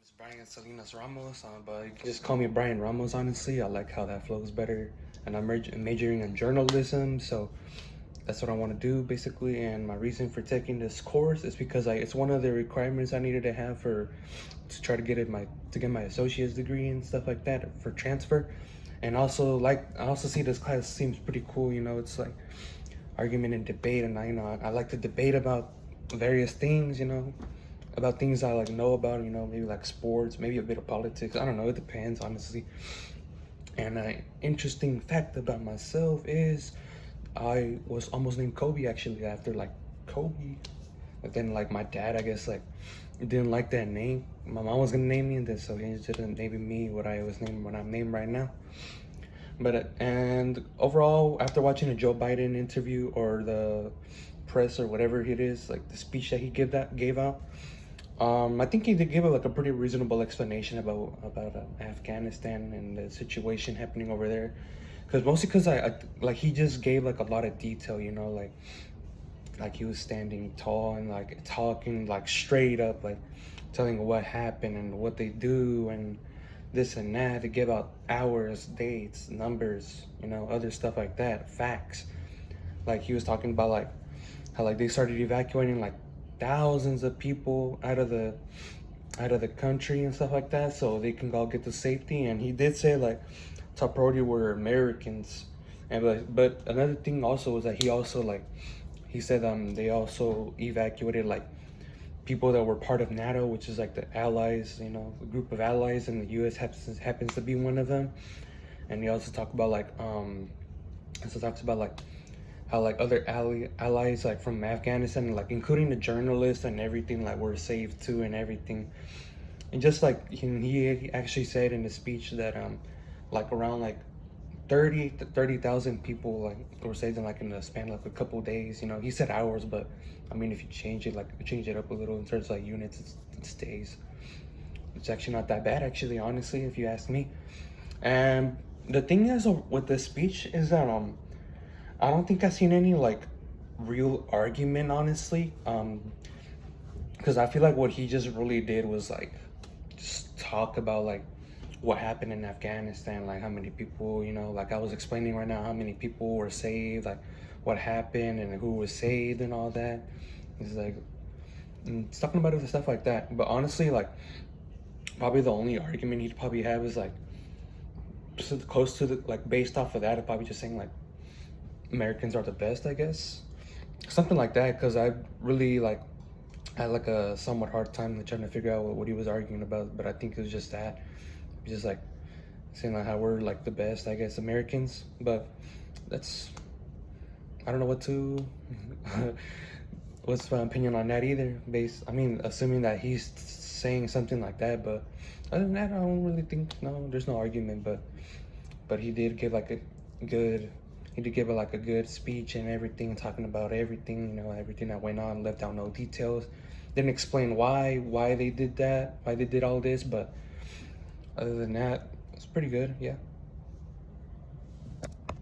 It's Brian Salinas Ramos, but you can just call me Brian Ramos, honestly. I like how that flows better. And I'm majoring in journalism, so that's what I want to do, basically. And my reason for taking this course is because it's one of the requirements I needed to have to try to get my associate's degree and stuff like that for transfer. And also, I also see this class seems pretty cool. It's like argument and debate, and I like to debate about various things. About things I like know about, maybe like sports, maybe a bit of politics. I don't know, it depends, honestly. And an interesting fact about myself is I was almost named Kobe actually after like Kobe. But then like my dad, I guess, like didn't like that name. My mom was gonna name me, and then so he just didn't name me what I'm named right now. But and overall, after watching the Joe Biden interview or the press or whatever it is, like the speech that he gave out, I think he did give like a pretty reasonable explanation about Afghanistan and the situation happening over there. Cause mostly cause I like he just gave like a lot of detail, like he was standing tall and like talking like straight up, like telling what happened and what they do and this and that. To give out hours, dates, numbers, other stuff like that, facts. Like he was talking about like how like they started evacuating like thousands of people out of the country and stuff like that, so they can all get to safety. And he did say like top priority were Americans. And but another thing also was that he said they also evacuated like people that were part of NATO, which is like the allies, the group of allies, and the U.S. happens to be one of them. And he also talked about like how like other allies like from Afghanistan, like including the journalists and everything, like were saved too and everything. And just like he actually said in the speech that like around like 30,000 people like were saved in the span of like a couple days. He said hours, but I mean if you change it up a little in terms of like units, it's days. It's actually not that bad, actually, honestly, if you ask me. And the thing is with the speech is that I don't think I've seen any like real argument, honestly. Because I feel like what he just really did was like just talk about like what happened in Afghanistan, like how many people, like I was explaining right now, how many people were saved, like what happened and who was saved and all that. It's like talking about it, stuff like that. But honestly, like probably the only argument he'd probably have is like just close to the like based off of that, probably just saying like Americans are the best, I guess, something like that. Because I really like had like a somewhat hard time trying to figure out what he was arguing about. But I think it was just that, just like saying like how we're like the best, I guess, Americans. But that's I don't know what's my opinion on that either. I mean, assuming that he's saying something like that. But other than that, I don't really think there's no argument. But he did give like good he did give like a good speech and everything, talking about everything, everything that went on, left out no details. Didn't explain why they did that, why they did all this, but other than that, it's pretty good, yeah.